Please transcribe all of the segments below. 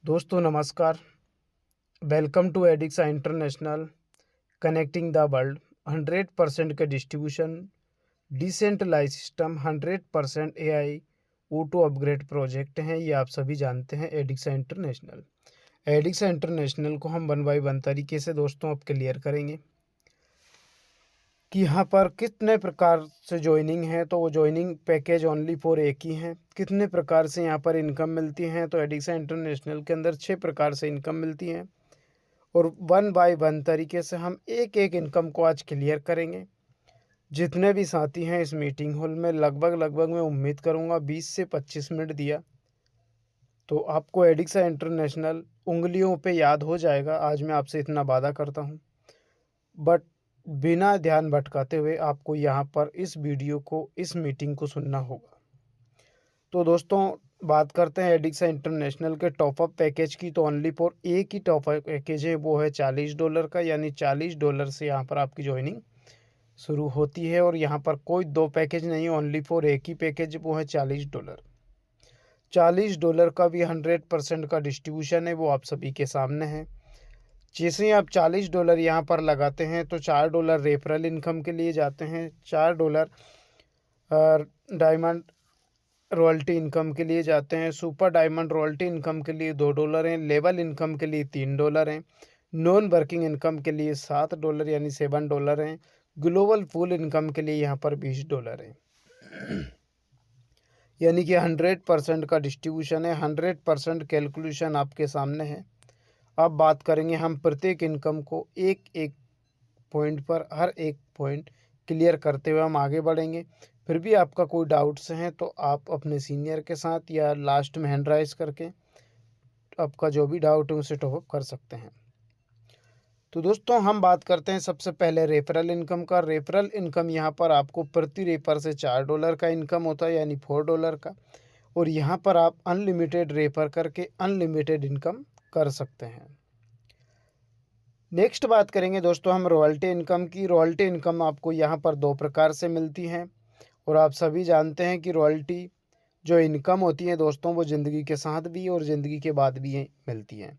दोस्तों नमस्कार। Welcome to Adixa international, connecting the world. 100% का distribution, decentralize system, 100% AI, auto upgrade project हैं। ये आप सभी जानते हैं एडिक्सा इंटरनेशनल। एडिक्सा इंटरनेशनल को हम 1 बाय 1 तरीके से दोस्तों अब क्लियर करेंगे कि यहाँ पर कितने प्रकार से ज्वाइनिंग है। तो वो ज्वाइनिंग पैकेज ओनली फॉर एक ही हैं। कितने प्रकार से यहाँ पर इनकम मिलती हैं, तो एडिक्सा इंटरनेशनल के अंदर 6 प्रकार से इनकम मिलती हैं और 1 बाय 1 तरीके से हम एक एक इनकम को आज क्लियर करेंगे। जितने भी साथी हैं इस मीटिंग हॉल में, लगभग मैं उम्मीद करूंगा 20 से 25 मिनट दिया तो आपको एडिक्सा इंटरनेशनल उंगलियों पे याद हो जाएगा। आज मैं आपसे इतना वादा करता हूं, बट बिना ध्यान भटकाते हुए आपको यहाँ पर इस वीडियो को, इस मीटिंग को सुनना होगा। तो दोस्तों बात करते हैं एडिक्सा इंटरनेशनल के टॉपअप पैकेज की। तो ओनली फॉर एक ही टॉपअप पैकेज है, वो है $40 का, यानी $40 से यहाँ पर आपकी ज्वाइनिंग शुरू होती है। और यहाँ पर कोई दो पैकेज नहीं, ओनली फॉर एक ही पैकेज, वो है $40। $40 का भी 100% का डिस्ट्रीब्यूशन है, वो आप सभी के सामने है। जैसे ही आप $40 यहाँ पर लगाते हैं तो $4 रेफरल इनकम के लिए जाते हैं, $4 डायमंड रॉयल्टी इनकम के लिए जाते हैं, सुपर डायमंड रॉयल्टी इनकम के लिए $2 हैं, लेवल इनकम के लिए $3 हैं, नॉन वर्किंग इनकम के लिए $7 यानी $7 हैं, ग्लोबल फुल इनकम के लिए यहाँ पर $20 हैं। यानी कि 100% का डिस्ट्रीब्यूशन है, 100% कैलकुलेशन आपके सामने है। अब बात करेंगे हम प्रत्येक इनकम को एक एक पॉइंट पर, हर एक पॉइंट क्लियर करते हुए हम आगे बढ़ेंगे। फिर भी आपका कोई डाउट्स हैं तो आप अपने सीनियर के साथ या लास्ट में हैंड राइज करके आपका जो भी डाउट है उसे टॉपअप कर सकते हैं। तो दोस्तों हम बात करते हैं सबसे पहले रेफरल इनकम का। रेफरल इनकम यहाँ पर आपको प्रति रेफर से $4 का इनकम होता है, यानी $4 का। और यहाँ पर आप अनलिमिटेड रेफर करके अनलिमिटेड इनकम कर सकते हैं। नेक्स्ट बात करेंगे दोस्तों हम रॉयल्टी इनकम की। रॉयल्टी इनकम आपको यहाँ पर 2 प्रकार से मिलती हैं और आप सभी जानते हैं कि रॉयल्टी जो इनकम होती है दोस्तों, वो ज़िंदगी के साथ भी और ज़िंदगी के बाद भी मिलती हैं।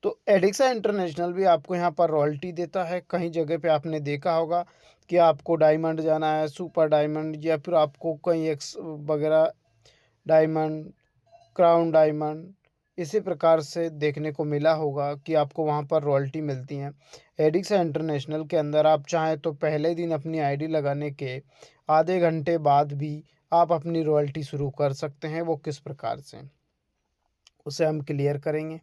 तो एडिक्सा इंटरनेशनल भी आपको यहाँ पर रॉयल्टी देता है। कहीं जगह पे आपने देखा होगा कि आपको डायमंड जाना है, सुपर डायमंड, या फिर आपको कहीं एक्स वगैरह डायमंड, क्राउन डायमंड, इसी प्रकार से देखने को मिला होगा कि आपको वहाँ पर रॉयल्टी मिलती हैं। एडिक्सा इंटरनेशनल के अंदर आप चाहें तो पहले दिन अपनी आईडी लगाने के आधे घंटे बाद भी आप अपनी रॉयल्टी शुरू कर सकते हैं। वो किस प्रकार से, उसे हम क्लियर करेंगे।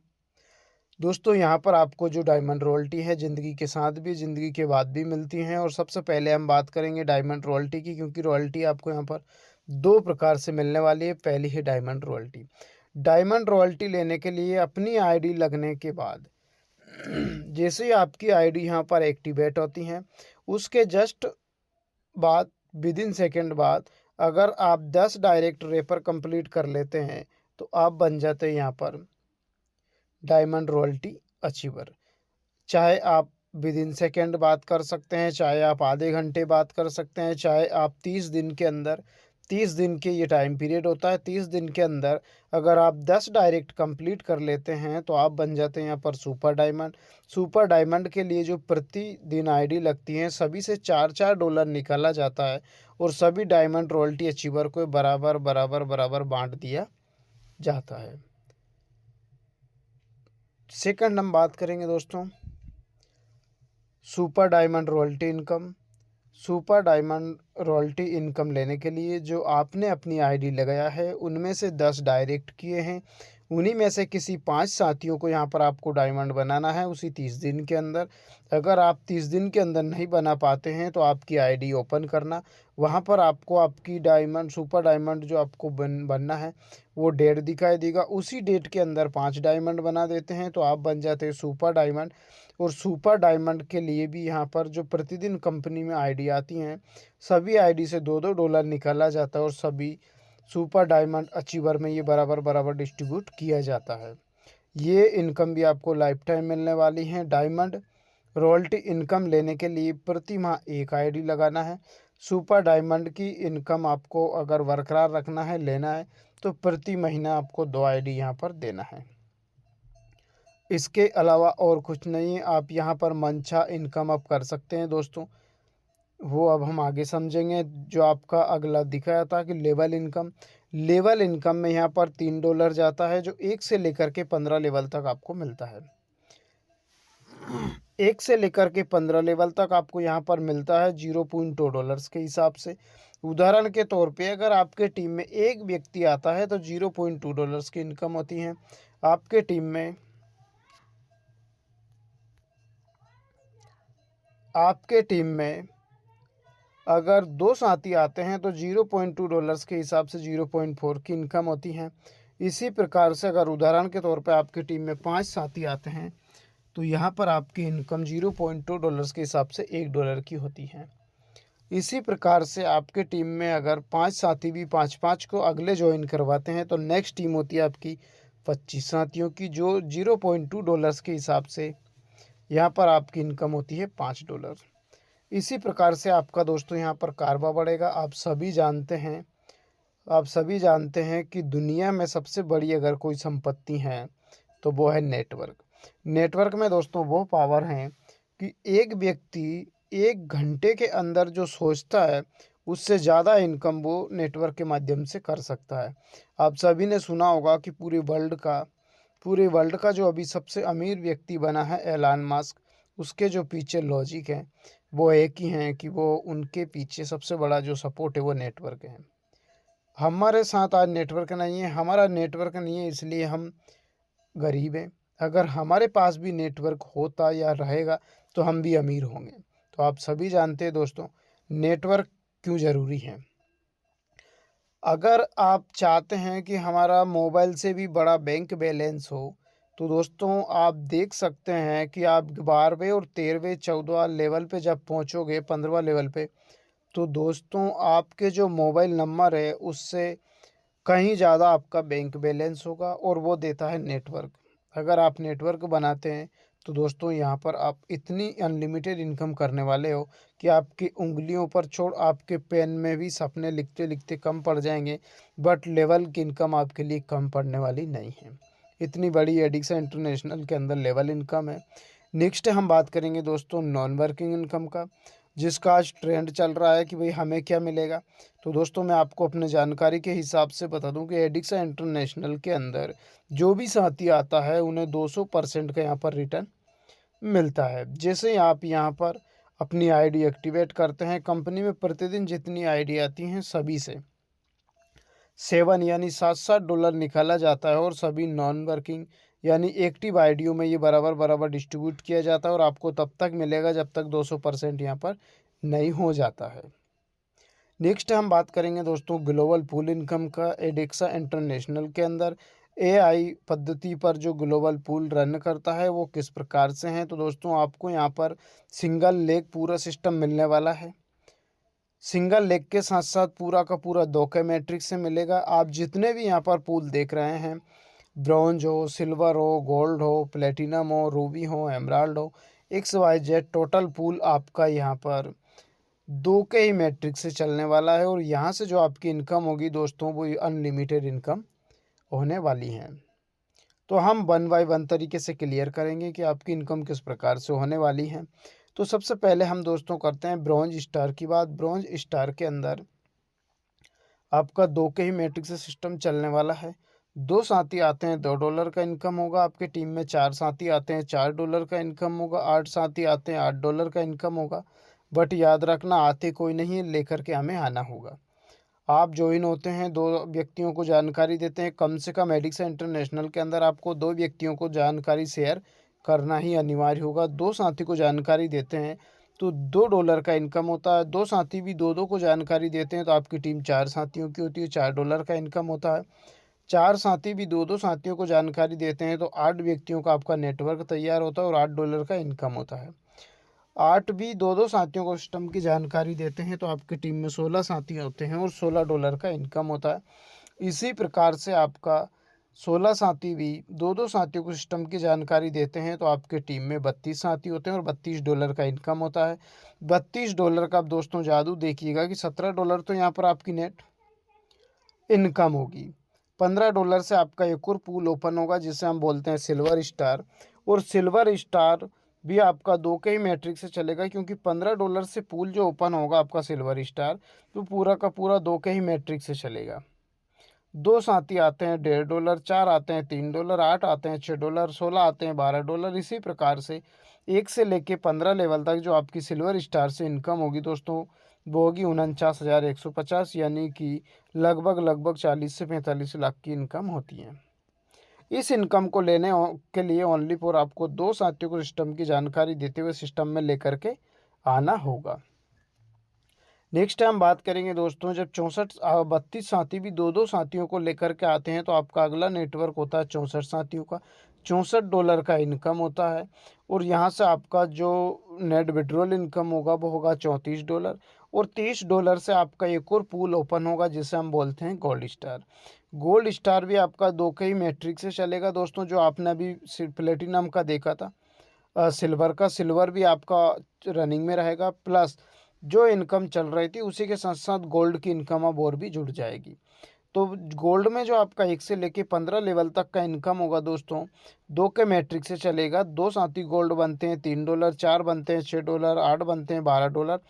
दोस्तों यहाँ पर आपको जो डायमंड रॉयल्टी है ज़िंदगी के साथ भी ज़िंदगी के बाद भी मिलती हैं। और सबसे पहले हम बात करेंगे डायमंड रॉयल्टी की, क्योंकि रॉयल्टी आपको यहाँ पर 2 प्रकार से मिलने वाली है। पहली है डायमंड रॉयल्टी। डायमंड रॉयल्टी लेने के लिए अपनी आईडी लगने के बाद जैसे ही आपकी आईडी यहाँ पर एक्टिवेट होती हैं, उसके जस्ट बाद, विद इन सेकेंड बाद, अगर आप 10 डायरेक्ट रेफर कंप्लीट कर लेते हैं तो आप बन जाते हैं यहाँ पर डायमंड रॉयल्टी अचीवर। चाहे आप विद इन सेकेंड बात कर सकते हैं, चाहे आप आधे घंटे बात कर सकते हैं, चाहे आप 30 दिन के अंदर, 30 दिन के ये टाइम पीरियड होता है, 30 दिन के अंदर अगर आप 10 डायरेक्ट कंप्लीट कर लेते हैं तो आप बन जाते हैं यहाँ पर सुपर डायमंड। सुपर डायमंड के लिए जो प्रतिदिन आईडी लगती हैं, सभी से $4 निकाला जाता है और सभी डायमंड रॉयल्टी अचीवर को बराबर बराबर बराबर बांट दिया जाता है। सेकंड हम बात करेंगे दोस्तों super diamond royalty income. Super diamond royalty income लेने के लिए जो आपने अपनी आईडी लगाया है, उनमें से 10 डायरेक्ट किए हैं, उन्हीं में से किसी 5 साथियों को यहाँ पर आपको डायमंड बनाना है उसी 30 दिन के अंदर। अगर आप 30 दिन के अंदर नहीं बना पाते हैं तो आपकी आईडी ओपन करना, वहाँ पर आपको आपकी डायमंड, सुपर डायमंड जो आपको बनना है वो डेट दिखाई देगा। उसी डेट के अंदर 5 डायमंड बना देते हैं तो आप बन जाते हैं सुपर डायमंड। और सुपर डायमंड के लिए भी यहाँ पर जो प्रतिदिन कंपनी में आईडी आती हैं, सभी आईडी से $2 निकाला जाता है और सभी सुपर डायमंड अचीवर में ये बराबर बराबर डिस्ट्रीब्यूट किया जाता है। ये इनकम भी आपको लाइफ टाइम मिलने वाली है। डायमंड रॉयल्टी इनकम लेने के लिए प्रति माह एक आईडी लगाना है। सुपर डायमंड की इनकम आपको अगर बरकरार रखना है, लेना है, तो प्रति महीना आपको 2 आईडी यहाँ पर देना है। इसके अलावा और कुछ नहीं है। आप यहाँ पर मनचा इनकम आप कर सकते हैं दोस्तों, वो अब हम आगे समझेंगे। जो आपका अगला दिखाया था कि लेवल इनकम में यहाँ पर $3 जाता है, जो 1 से लेकर के 15 लेवल तक आपको मिलता है। 1 से लेकर के 15 लेवल तक आपको यहाँ पर मिलता है $0.2 के हिसाब से। उदाहरण के तौर पे अगर आपके टीम में एक व्यक्ति आता है तो $0.2 की इनकम होती है। आपके टीम में अगर 2 साथी आते हैं तो $0.2 के हिसाब से 0.4 की इनकम होती है। इसी प्रकार से अगर उदाहरण के तौर पे आपकी टीम में 5 साथी आते हैं तो यहाँ पर आपकी इनकम $0.2 के हिसाब से $1 की होती है। इसी प्रकार से आपके टीम में अगर 5 साथी भी 5-5 को अगले ज्वाइन करवाते हैं तो नेक्स्ट टीम होती है आपकी 25 साथियों की, जो $0.2 के हिसाब से यहाँ पर आपकी इनकम होती है $5। इसी प्रकार से आपका दोस्तों यहाँ पर कारबा बढ़ेगा। आप सभी जानते हैं कि दुनिया में सबसे बड़ी अगर कोई संपत्ति है तो वो है नेटवर्क। नेटवर्क में दोस्तों वो पावर है कि एक व्यक्ति 1 घंटे के अंदर जो सोचता है उससे ज़्यादा इनकम वो नेटवर्क के माध्यम से कर सकता है। आप सभी ने सुना होगा कि पूरे वर्ल्ड का जो अभी सबसे अमीर व्यक्ति बना है एलन मस्क, उसके जो पीछे लॉजिक है वो एक ही है कि वो उनके पीछे सबसे बड़ा जो सपोर्ट है वो नेटवर्क है। हमारे साथ आज नेटवर्क नहीं है, हमारा नेटवर्क नहीं है इसलिए हम गरीब हैं। अगर हमारे पास भी नेटवर्क होता या रहेगा तो हम भी अमीर होंगे। तो आप सभी जानते हैं दोस्तों नेटवर्क क्यों ज़रूरी है। अगर आप चाहते हैं कि हमारा मोबाइल से भी बड़ा बैंक बैलेंस हो तो दोस्तों आप देख सकते हैं कि आप 12वें और 13वें 14 लेवल पे जब पहुंचोगे 15वां लेवल पे, तो दोस्तों आपके जो मोबाइल नंबर है उससे कहीं ज़्यादा आपका बैंक बैलेंस होगा और वो देता है नेटवर्क। अगर आप नेटवर्क बनाते हैं तो दोस्तों यहाँ पर आप इतनी अनलिमिटेड इनकम करने वाले हो कि आपकी उंगलियों पर छोड़ आपके पेन में भी सपने लिखते लिखते कम पड़ जाएंगे, बट लेवल की इनकम आपके लिए कम पड़ने वाली नहीं है। इतनी बड़ी एडिक्सा इंटरनेशनल के अंदर लेवल इनकम है। नेक्स्ट हम बात करेंगे दोस्तों नॉन वर्किंग इनकम का, जिसका आज ट्रेंड चल रहा है कि भाई हमें क्या मिलेगा। तो दोस्तों मैं आपको अपने जानकारी के हिसाब से बता दूं कि एडिक्सा इंटरनेशनल के अंदर जो भी साथी आता है उन्हें 200% का यहाँ पर रिटर्न मिलता है। जैसे ही आप यहाँ पर अपनी आईडी एक्टिवेट करते हैं, कंपनी में प्रतिदिन जितनी आईडी आती हैं सभी से 7 यानी $7-7 निकाला जाता है और सभी नॉन वर्किंग यानी एक्टिव आईडियों में ये बराबर बराबर डिस्ट्रीब्यूट किया जाता है और आपको तब तक मिलेगा जब तक 200% यहाँ पर नहीं हो जाता है। नेक्स्ट हम बात करेंगे दोस्तों ग्लोबल पूल इनकम का। एडिक्सा इंटरनेशनल के अंदर एआई पद्धति पर जो ग्लोबल पूल रन करता है वो किस प्रकार से है। तो दोस्तों आपको यहाँ पर सिंगल लेग पूरा सिस्टम मिलने वाला है। सिंगल लेग के साथ साथ पूरा का पूरा 2K मैट्रिक्स से मिलेगा। आप जितने भी यहाँ पर पूल देख रहे हैं, ब्रॉन्ज हो, सिल्वर हो, गोल्ड हो, प्लेटिनम हो, रूबी हो, एमराल्ड हो, XYZ टोटल पूल आपका यहाँ पर 2K ही मैट्रिक्स से चलने वाला है और यहाँ से जो आपकी इनकम होगी दोस्तों वो अनलिमिटेड इनकम होने वाली है। तो हम 1 बाय 1 तरीके से क्लियर करेंगे कि आपकी इनकम किस प्रकार से होने वाली है। तो सबसे पहले हम दोस्तों करते हैं ब्रॉन्ज स्टार की बात। ब्रॉन्ज स्टार के अंदर आपका 2K ही मैट्रिक्स से सिस्टम चलने वाला है। 2 साथी आते हैं $2 का इनकम होगा आपके टीम में, 4 साथी आते हैं $4 का इनकम होगा, 8 साथी आते हैं $8 का इनकम होगा। बट याद रखना आते कोई नहीं है, लेकर के हमें आना होगा। आप ज्वाइन होते हैं, 2 व्यक्तियों को जानकारी देते हैं। कम से कम एडिक्सा इंटरनेशनल के अंदर आपको 2 व्यक्तियों को जानकारी शेयर करना ही अनिवार्य होगा। 2 साथी को जानकारी देते हैं तो $2 का इनकम होता है। 2 साथी भी 2-2 को जानकारी देते हैं तो आपकी टीम 4 साथियों की होती है, $4 का इनकम होता है। 4 साथी भी 2-2 साथियों को जानकारी देते हैं तो 8 व्यक्तियों का आपका नेटवर्क तैयार होता है और $8 का इनकम होता है। 8 भी 2-2 साथियों को सिस्टम की जानकारी देते हैं तो आपकी टीम में 16 साथी होते हैं और $16 का इनकम होता है। इसी प्रकार से आपका 16 साथी भी 2-2 साथियों को सिस्टम की जानकारी देते हैं तो आपकी टीम में 32 साथी होते हैं और $32 का इनकम होता है। $32 का आप दोस्तों जादू देखिएगा कि $17 तो यहाँ पर आपकी नेट इनकम होगी। $15 से आपका एक और पूल ओपन होगा जिसे हम बोलते हैं सिल्वर स्टार। और सिल्वर स्टार भी आपका 2 के ही मैट्रिक से चलेगा, क्योंकि $15 से पूल जो ओपन होगा आपका सिल्वर स्टार, तो पूरा का पूरा 2 के ही मैट्रिक से चलेगा। 2 साथी आते हैं $1.5, 4 आते हैं $3, 8 आते हैं $6, 16 आते हैं $12। इसी प्रकार से 1 से लेके 15 लेवल तक जो आपकी सिल्वर स्टार से इनकम होगी दोस्तों, वो होगी 49,150, यानी कि लगभग 40 से 45 लाख की इनकम होती है। इस इनकम को लेने के लिए ओनली फॉर आपको 2 साथियों को सिस्टम की जानकारी देते हुए सिस्टम में लेकर के आना होगा। नेक्स्ट हम बात करेंगे दोस्तों, जब 32 साथी भी 2 साथियों को लेकर के आते हैं तो आपका अगला नेटवर्क होता है 64 साथियों का। $64 का इनकम होता है, और यहाँ से आपका जो नेट विड्रॉल इनकम होगा वो होगा $34, और $30 से आपका एक और पूल ओपन होगा जिसे हम बोलते हैं गोल्ड स्टार। गोल्ड स्टार भी आपका 2 के ही मैट्रिक से चलेगा दोस्तों, जो आपने अभी प्लेटिनम का देखा था। सिल्वर का, सिल्वर भी आपका रनिंग में रहेगा, प्लस जो इनकम चल रही थी उसी के साथ साथ गोल्ड की इनकम अब और भी जुड़ जाएगी। तो गोल्ड में जो आपका 1 से लेके 15 लेवल तक का इनकम होगा दोस्तों, 2 के मैट्रिक से चलेगा। 2 साथी गोल्ड बनते हैं $3, 4 बनते हैं $6, 8 बनते हैं $12।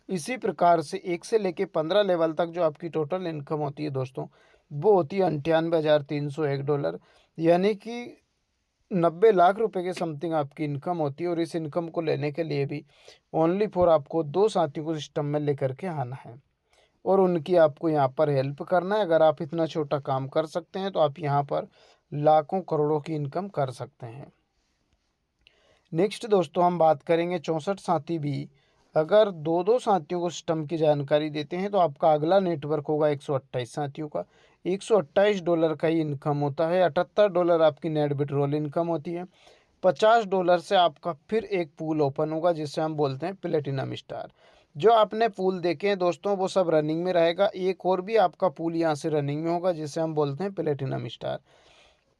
इसी प्रकार से 1 से लेके 15 लेवल तक जो आपकी टोटल इनकम होती है दोस्तों, वो होती है $98,301, यानी कि 90 लाख रुपए के समथिंग आपकी इनकम होती है। और इस इनकम को लेने के लिए भी ओनली फॉर आपको 2 साथियों को सिस्टम में लेकर के आना है, और उनकी आपको यहाँ पर हेल्प करना है। अगर आप इतना छोटा काम कर सकते हैं तो आप यहाँ पर लाखों करोड़ों की इनकम कर सकते हैं। नेक्स्ट दोस्तों हम बात करेंगे 64 साथी भी अगर 2 साथियों को सिस्टम की जानकारी देते हैं तो आपका अगला नेटवर्क होगा 128 साथियों का। $128 का ही इनकम होता है। $78 आपकी नेट विड्रॉल इनकम होती है। $50 से आपका फिर एक पूल ओपन होगा जिसे हम बोलते हैं प्लेटिनम स्टार। जो आपने पूल देखे हैं दोस्तों वो सब रनिंग में रहेगा। एक और भी आपका पूल यहाँ से रनिंग में होगा जिसे हम बोलते हैं प्लेटिनम स्टार।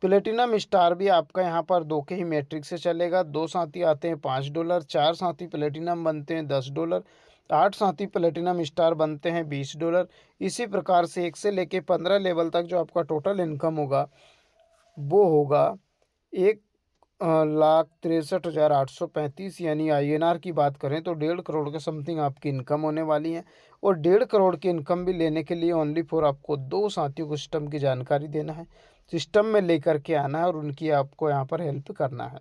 प्लेटिनम स्टार भी आपका यहाँ पर 2 के ही मैट्रिक से चलेगा। 2 साथी आते हैं $5, 4 साथी प्लेटिनम बनते हैं $10, 8 साथी प्लेटिनम स्टार बनते हैं $20। इसी प्रकार से 1 से लेके 15 लेवल तक जो आपका टोटल इनकम होगा वो होगा 1,63,835, यानी INR की बात करें तो 1.5 करोड़ के समथिंग आपकी इनकम होने वाली है। और 1.5 करोड़ की इनकम भी लेने के लिए ओनली फॉर आपको 2 साथियों को सिस्टम की जानकारी देना है, सिस्टम में लेकर के आना है और उनकी आपको यहाँ पर हेल्प करना है।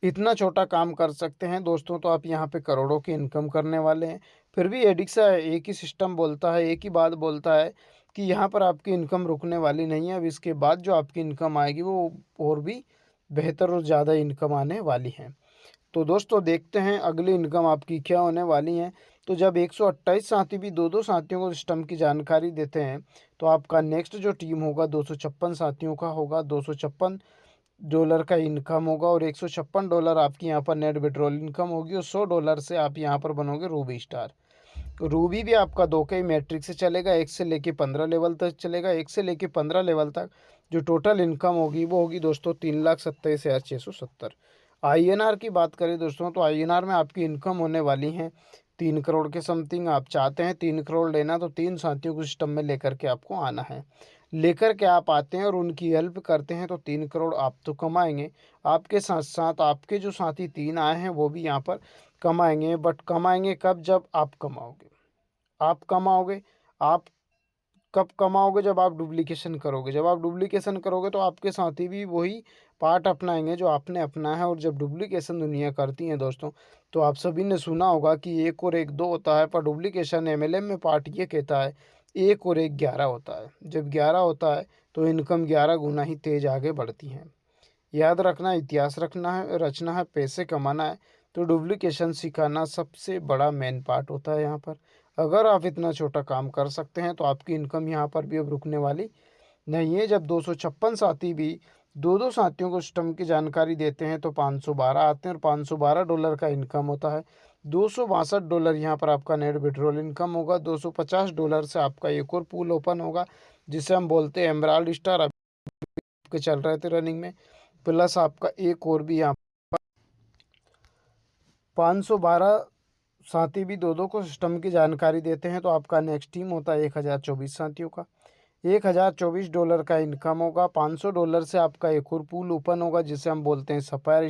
इतना छोटा काम कर सकते हैं दोस्तों तो आप यहाँ पे करोड़ों की इनकम करने वाले हैं। फिर भी एडिक्सा एक ही सिस्टम बोलता है, एक ही बात बोलता है कि यहाँ पर आपकी इनकम रुकने वाली नहीं है। अब इसके बाद जो आपकी इनकम आएगी वो और भी बेहतर और ज़्यादा इनकम आने वाली है। तो दोस्तों देखते हैं अगली इनकम आपकी क्या होने वाली है। तो जब 128 साथी भी 2 साथियों को सिस्टम की जानकारी देते हैं तो आपका नेक्स्ट जो टीम होगा 256 साथियों का होगा। $256 का इनकम होगा, और $156 आपकी यहाँ पर नेट विड्रॉल इनकम होगी, और $100 से आप यहाँ पर बनोगे रूबी स्टार। रूबी भी आपका 2 के ही मैट्रिक से चलेगा। 1 से लेके 15 लेवल तक चलेगा। 1 से लेके 15 लेवल तक जो टोटल इनकम होगी वो होगी दोस्तों 3,27,670। INR की बात करें दोस्तों तो INR में आपकी इनकम होने वाली है 3 करोड़ के समथिंग। आप चाहते हैं 3 करोड़ लेना तो 3 साथियों को सिस्टम में लेकर के आपको आना है। लेकर के आप आते हैं और उनकी हेल्प करते हैं तो 3 करोड़ आप तो कमाएंगे। आपके साथ साथ आपके जो साथी 3 आए हैं वो भी यहाँ पर कमाएंगे। बट कमाएंगे कब? जब आप कमाओगे। आप कमाओगे। आप कब कमाओगे? जब आप डुप्लीकेशन करोगे। जब आप डुप्लीकेशन करोगे तो आपके साथी भी वही पार्ट अपनाएंगे जो आपने अपनाया है। और जब डुप्लीकेशन दुनिया करती है दोस्तों तो आप सभी ने सुना होगा कि 1 और 1 2 होता है, पर डुप्लीकेशन MLM में पार्ट ये कहता है 1 और 1 11 होता है। जब 11 होता है तो इनकम 11 गुना ही तेज आगे बढ़ती है। याद रखना, इतिहास रखना है, रचना है, पैसे कमाना है तो डुप्लीकेशन सिखाना सबसे बड़ा मेन पार्ट होता है यहाँ पर। अगर आप इतना छोटा काम कर सकते हैं तो आपकी इनकम यहाँ पर भी अब रुकने वाली नहीं है। जब 256 साथी भी 2 साथियों को सिस्टम की जानकारी देते हैं तो 512 आते हैं, और $512 का इनकम होता है। $262 यहाँ पर आपका नेट विड्रॉल इनकम होगा। $250 से आपका एक और पूल ओपन होगा जिसे हम बोलते हैं एमराल्ड स्टार, आपके चल रहे थे रनिंग में। प्लस आपका एक और भी यहाँ 512 साथी भी 2 को सिस्टम की जानकारी देते हैं तो आपका नेक्स्ट टीम होता है 1024 साथियों का। $1024 का इनकम होगा। $500 से आपका एक और पूल ओपन होगा जिसे हम बोलते हैं सफायर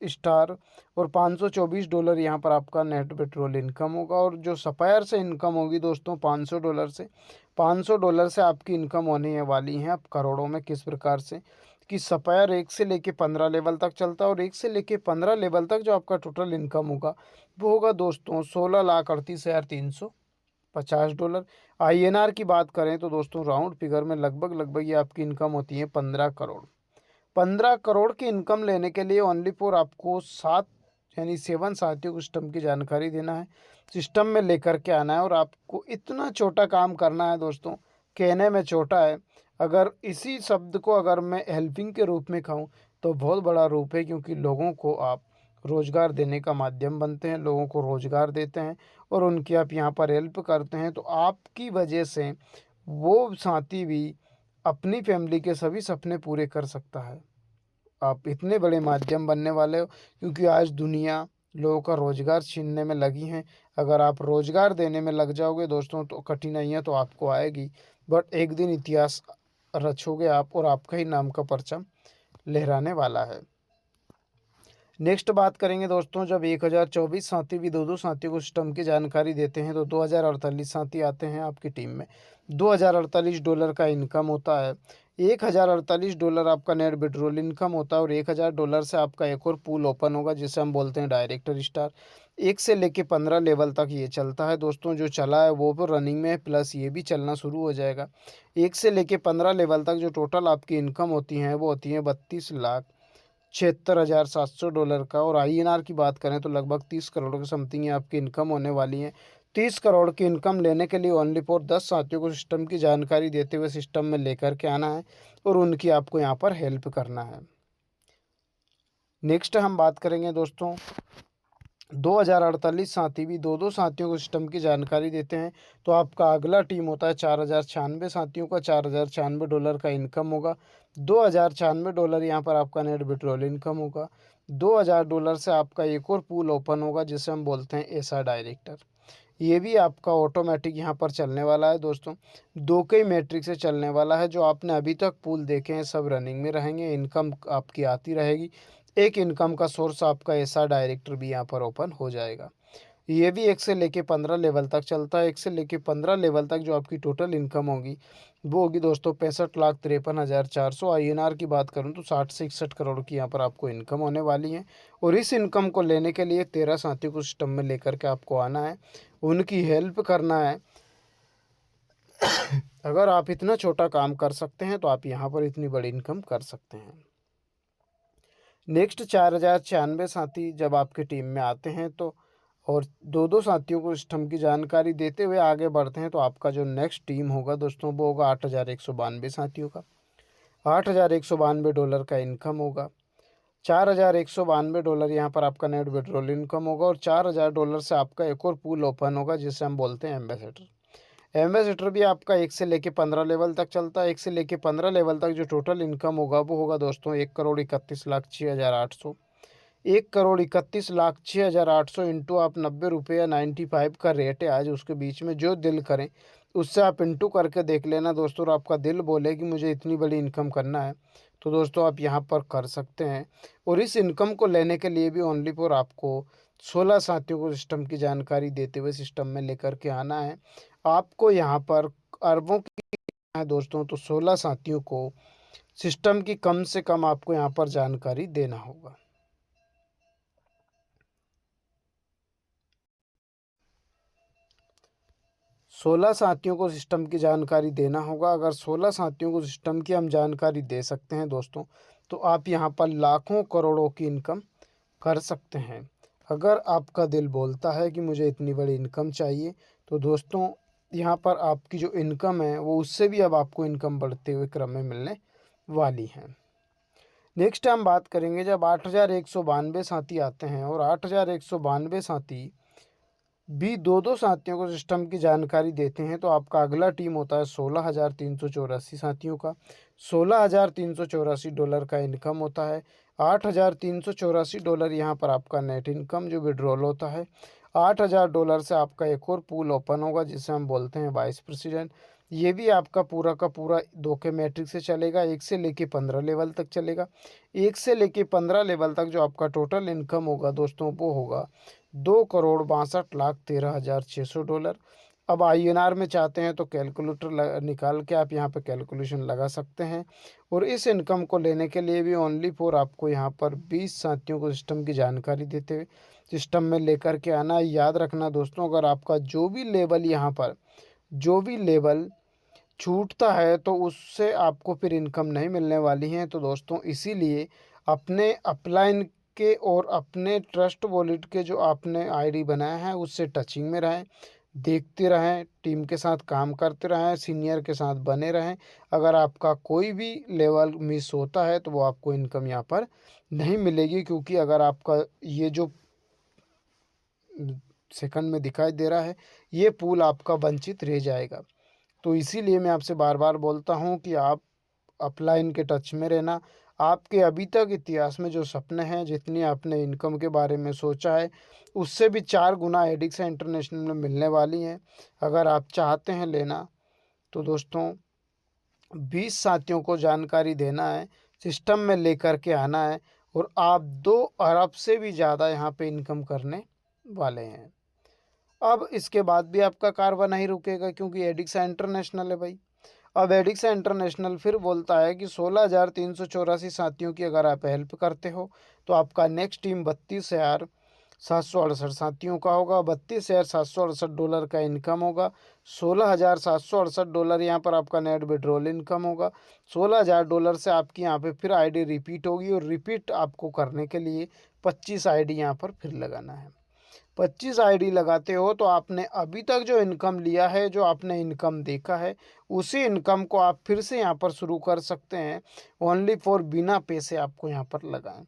स्टार और $524 यहाँ पर आपका नेट पेट्रोल इनकम होगा। और जो सफायर से इनकम होगी दोस्तों $500 से आपकी इनकम होने वाली है अब करोड़ों में। किस प्रकार से कि सफायर 1 से लेके 15 लेवल तक चलता है और 1 से लेके 15 लेवल तक जो आपका टोटल इनकम होगा वो होगा दोस्तों $16,38,350। INR की बात करें तो दोस्तों राउंड फिगर में लगभग ये आपकी इनकम होती है 15 करोड़। 15 करोड़ की इनकम लेने के लिए ओनली फॉर आपको 7 साथियों को सिस्टम की जानकारी देना है, सिस्टम में लेकर के आना है और आपको इतना छोटा काम करना है दोस्तों। कहने में छोटा है, अगर इसी शब्द को अगर मैं हेल्पिंग के रूप में कहूँ तो बहुत बड़ा रूप है, क्योंकि लोगों को आप रोज़गार देने का माध्यम बनते हैं, लोगों को रोज़गार देते हैं और उनकी आप यहाँ पर हेल्प करते हैं। तो आपकी वजह से वो साथी भी अपनी फैमिली के सभी सपने पूरे कर सकता है। आप इतने बड़े माध्यम बनने वाले हो, क्योंकि आज दुनिया लोगों का रोज़गार छीनने में लगी हैं। अगर आप रोज़गार देने में लग जाओगे दोस्तों तो कठिनाइयाँ तो आपको आएगी, बट एक दिन इतिहास रचोगे आप और आपका ही नाम का परचम लहराने वाला है। नेक्स्ट बात करेंगे दोस्तों, जब 1024 साथी भी दो साथियों को सिस्टम की जानकारी देते हैं तो 2048 साथी आते हैं आपकी टीम में। $2048 का इनकम होता है। $1048 आपका नेट पेट्रोल इनकम होता है और $1000 से आपका एक और पूल ओपन होगा जिसे हम बोलते हैं डायरेक्टर स्टार। 1 से लेके 15 लेवल तक ये चलता है दोस्तों। जो चला है वो भी रनिंग में है, प्लस ये भी चलना शुरू हो जाएगा। 1 से लेके 15 लेवल तक जो टोटल आपकी इनकम होती हैं वो होती है $32,76,700 का। और INR की बात करें तो लगभग 30 करोड़ के समथिंग आपकी इनकम होने वाली है। 30 करोड़ की इनकम लेने के लिए ओनली फॉर 10 साथियों को सिस्टम की जानकारी देते हुए सिस्टम में लेकर के आना है और उनकी आपको यहाँ पर हेल्प करना है। नेक्स्ट हम बात करेंगे दोस्तों, 2048 साथी भी दो साथियों को सिस्टम की जानकारी देते हैं तो आपका अगला टीम होता है 4096 साथियों का। $4096 का इनकम होगा। $2096 यहाँ पर आपका नेट पेट्रोल इनकम होगा। $2000 से आपका एक और पूल ओपन होगा जिसे हम बोलते हैं ऐसा डायरेक्टर। ये भी आपका ऑटोमेटिक यहाँ पर चलने वाला है दोस्तों। 2 के ही मैट्रिक से चलने वाला है। जो आपने अभी तक पूल देखे हैं सब रनिंग में रहेंगे, इनकम आपकी आती रहेगी। एक इनकम का सोर्स आपका ऐसा डायरेक्टर भी यहाँ पर ओपन हो जाएगा। ये भी 1 से लेके 15 लेवल तक चलता है। 1 से लेके 15 लेवल तक जो आपकी टोटल इनकम होगी वो होगी दोस्तों 65,53,400। INR की बात करूँ तो 60 से 61 करोड़ की यहाँ पर आपको इनकम होने वाली है। और इस इनकम को लेने के लिए 13 साथियों को सिस्टम में लेकर के आपको आना है, उनकी हेल्प करना है। अगर आप इतना छोटा काम कर सकते हैं तो आप यहाँ पर इतनी बड़ी इनकम कर सकते हैं। नेक्स्ट 4096 साथी जब आपकी टीम में आते हैं तो और दो साथियों को सिस्टम की जानकारी देते हुए आगे बढ़ते हैं तो आपका जो नेक्स्ट टीम होगा दोस्तों वो होगा 8192 साथियों का। $8192 का इनकम होगा। $4192 यहाँ पर आपका नेट पेट्रोल इनकम होगा और $4000 से आपका एक और पूल ओपन होगा जिसे हम बोलते हैं एम्बेसडर। एम्बेसडर भी आपका 1 से लेके 15 लेवल तक चलता है। 1 से लेके 15 लेवल तक जो टोटल इनकम होगा वो होगा दोस्तों 1,31,06,800। 1,31,06,800 इंटू आप 90 रुपये या 95 का रेट है आज, उसके बीच में जो दिल करें उससे आप इंटू करके देख लेना दोस्तों। और आपका दिल बोले कि मुझे इतनी बड़ी इनकम करना है तो दोस्तों आप यहाँ पर कर सकते हैं। और इस इनकम को लेने के लिए भी ओनली फॉर आपको 16 साथियों को सिस्टम की जानकारी देते हुए सिस्टम में लेकर के आना है। आपको यहाँ पर अरबों की है दोस्तों, तो 16 साथियों को सिस्टम की कम से कम आपको यहाँ पर जानकारी देना होगा। सोलह साथियों को सिस्टम की जानकारी देना होगा। अगर 16 साथियों को सिस्टम की हम जानकारी दे सकते हैं दोस्तों तो आप यहाँ पर लाखों करोड़ों की इनकम कर सकते हैं। अगर आपका दिल बोलता है कि मुझे इतनी बड़ी इनकम चाहिए तो दोस्तों यहाँ पर आपकी जो इनकम है वो उससे भी अब आपको इनकम बढ़ते हुए क्रम में मिलने वाली है। नेक्स्ट हम बात करेंगे जब 8192 साथी आते हैं और 8192 साथी भी दो साथियों को सिस्टम की जानकारी देते हैं तो आपका अगला टीम होता है 16,384 साथियों का। $16,384 का इनकम होता है। $8,384 यहाँ पर आपका नेट इनकम जो विड्रॉल होता है। $8,000 से आपका एक और पूल ओपन होगा जिसे हम बोलते हैं वाइस प्रेसिडेंट। ये भी आपका पूरा का पूरा 2 के मैट्रिक्स से चलेगा। 1 से लेके 15 लेवल तक चलेगा। 1 से लेके 15 लेवल तक जो आपका टोटल इनकम होगा दोस्तों, वो होगा $2,62,13,600। अब आईएनआर में चाहते हैं तो कैलकुलेटर निकाल के आप यहाँ पे कैलकुलेशन लगा सकते हैं। और इस इनकम को लेने के लिए भी ओनली फॉर आपको यहाँ पर 20 साथियों को सिस्टम की जानकारी देते हुए सिस्टम में लेकर के आना। याद रखना दोस्तों, अगर आपका जो भी लेवल यहाँ पर जो भी लेवल छूटता है तो उससे आपको फिर इनकम नहीं मिलने वाली है। तो दोस्तों इसीलिए अपने अपलाइन के और अपने ट्रस्ट वॉलेट के जो आपने आईडी बनाया है उससे टचिंग में रहें, देखते रहें, टीम के साथ काम करते रहें, सीनियर के साथ बने रहें। अगर आपका कोई भी लेवल मिस होता है तो वो आपको इनकम यहाँ पर नहीं मिलेगी, क्योंकि अगर आपका ये जो सेकंड में दिखाई दे रहा है ये पूल आपका वंचित रह जाएगा। तो इसीलिए मैं आपसे बार बार बोलता हूँ कि आप अपलाइन के टच में रहना। आपके अभी तक इतिहास में जो सपने हैं, जितनी आपने इनकम के बारे में सोचा है, उससे भी 4 गुना एडिक्सा इंटरनेशनल में मिलने वाली हैं। अगर आप चाहते हैं लेना तो दोस्तों 20 साथियों को जानकारी देना है, सिस्टम में लेकर के आना है और आप 2 अरब से भी ज़्यादा यहाँ पे इनकम करने वाले हैं। अब इसके बाद भी आपका कारवां नहीं रुकेगा, क्योंकि एडिक्सा इंटरनेशनल है भाई। अब एडिक्सा इंटरनेशनल फिर बोलता है कि 16,384 साथियों की अगर आप हेल्प करते हो तो आपका नेक्स्ट टीम 32,768 साथियों का होगा। $32,768 का इनकम होगा। $16,768 यहाँ पर आपका नेट विड्रॉल इनकम होगा। $16,000 से आपकी यहाँ पे फिर आईडी रिपीट होगी और रिपीट आपको करने के लिए 25 आईडी यहाँ पर फिर लगाना है। 25 आईडी लगाते हो तो आपने अभी तक जो इनकम लिया है, जो आपने इनकम देखा है, उसी इनकम को आप फिर से यहाँ पर शुरू कर सकते हैं। ओनली फॉर बिना पैसे आपको यहाँ पर लगाएं।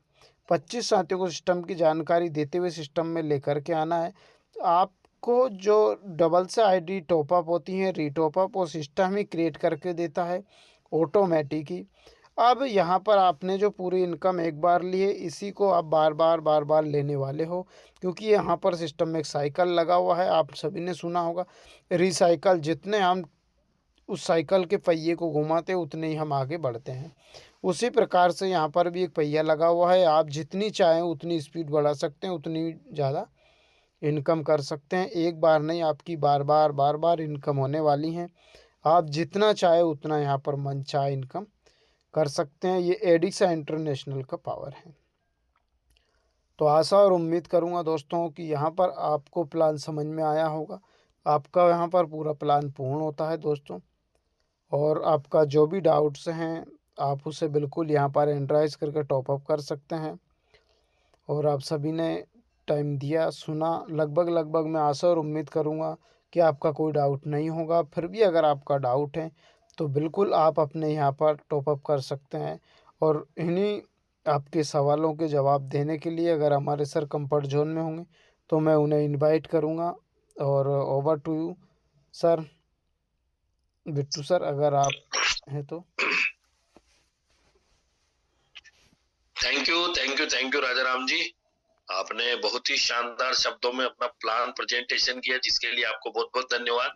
25 साथियों को सिस्टम की जानकारी देते हुए सिस्टम में लेकर के आना है। आपको जो डबल से आईडी टॉपअप होती हैं, रीटॉपअप, वो सिस्टम ही क्रिएट करके देता है ऑटोमेटिक ही। अब यहाँ पर आपने जो पूरी इनकम एक बार ली है, इसी को आप बार बार लेने वाले हो, क्योंकि यहाँ पर सिस्टम में एक साइकिल लगा हुआ है। आप सभी ने सुना होगा रिसाइकल, जितने हम उस साइकिल के पहिए को घुमाते हैं उतने ही हम आगे बढ़ते हैं। उसी प्रकार से यहाँ पर भी एक पहिया लगा हुआ है। आप जितनी चाहें उतनी स्पीड बढ़ा सकते हैं, उतनी ज़्यादा इनकम कर सकते हैं। एक बार नहीं, आपकी बार बार इनकम होने वाली हैं। आप जितना चाहे उतना यहाँ पर मन चाहे इनकम कर सकते हैं। ये एडिक्सा इंटरनेशनल का पावर है। तो आशा और उम्मीद करूंगा दोस्तों कि यहाँ पर आपको प्लान समझ में आया होगा। आपका यहाँ पर पूरा प्लान पूर्ण होता है दोस्तों। और आपका जो भी डाउट्स हैं आप उसे बिल्कुल यहाँ पर एंट्राइज करके टॉपअप कर सकते हैं। और आप सभी ने टाइम दिया, सुना, लगभग मैं आशा और उम्मीद करूँगा कि आपका कोई डाउट नहीं होगा। फिर भी अगर आपका डाउट है तो बिल्कुल आप अपने यहाँ पर टॉपअप कर सकते हैं। और इन्हीं आपके सवालों के जवाब देने के लिए अगर हमारे सर कंफर्ट जोन में होंगे तो मैं उन्हें इनवाइट करूँगा। और over to you sir, Bittu sir, अगर आप हैं तो। Thank you Raja Ram ji. आपने बहुत ही शानदार शब्दों में अपना प्लान प्रेजेंटेशन किया, जिसके लिए आपको बहुत बहुत धन्यवाद।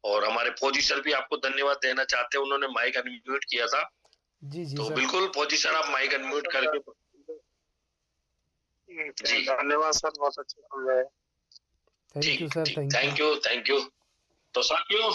और हमारे फौजी सर भी आपको धन्यवाद देना चाहते हैं, उन्होंने माइक अनम्यूट किया था। जी तो सर। बिल्कुल फौजी सर, आप माइक अनम्यूट करके। जी धन्यवाद सर, बहुत अच्छे समझाए। थैंक यू ठीक सर, ठीक, थैंक यू। Thank you. तो साथियों,